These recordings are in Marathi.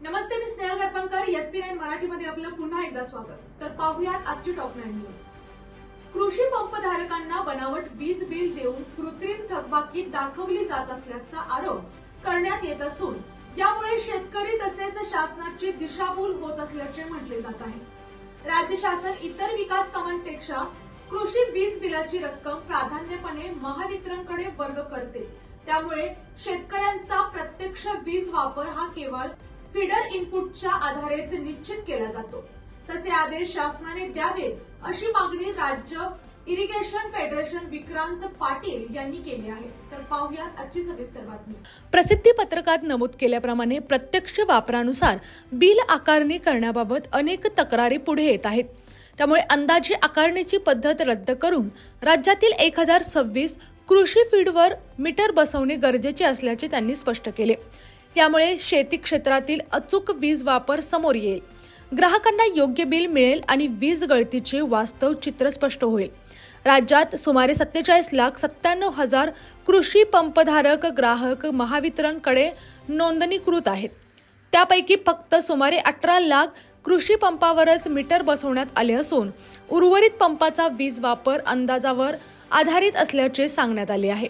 नमस्ते, मी स्नेहल गरपणकर. SP9 मराठीमध्ये आपलं पुन्हा एकदा स्वागत. तर पाहूयात आजची टॉप 9 न्यूज. कृषी पंपधारकांना बनावट वीज बिल देऊन कृत्रिम थकबाकी दाखवली जात असल्याचा आरोप करण्यात येत असून यामुळे शेतकरी तसेच शासनाची दिशाभूल होत असल्याचे म्हटले जात आहे. राज्य शासन इतर विकास कामांपेक्षा कृषी वीज बिलाची रक्कम प्राधान्यपणे महावितरणकडे वर्ग करते. त्यामुळे शेतकऱ्यांचा प्रत्यक्ष वीज वापर हा केवळ फीडर इनपुटच्या आधारेच निश्चित केला जातो. तसे आदेश शासनाने द्यावेत अशी मागणी राज्य इरिगेशन फेडरेशन विक्रांत पाटील यांनी केली आहे. तर पाहूयात आजची सविस्तर बातमी. प्रसिद्धी पत्रकात नमूद केल्याप्रमाणे प्रत्यक्ष वापरानुसार बिल आकारणी करण्याबाबत अनेक तक्रारी पुढे येत आहेत. त्यामुळे अंदाजे आकारणीची पद्धत रद्द करून राज्यातील 1026 कृषी फीडवर मीटर बसवणे गरजेचे असल्याचे त्यांनी स्पष्ट केले. यामुळे शेती क्षेत्रातील अचूक वीज वापर समोर येईल, ग्राहकांना योग्य बिल मिळेल आणि वीज गळतीचे वास्तव चित्र स्पष्ट होईल. राज्यात सुमारे 47,97,000 कृषी पंपधारक ग्राहक महावितरणकडे नोंदणीकृत आहेत. त्यापैकी फक्त सुमारे 18 लाख कृषी पंपावरच मीटर बसवण्यात आले असून उर्वरित पंपाचा वीज वापर अंदाजावर आधारित असल्याचे सांगण्यात आले आहे.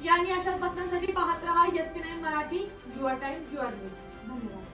या आणि अशाच बातम्यांसाठी पाहत रहा SP9 Marathi. Your time your news.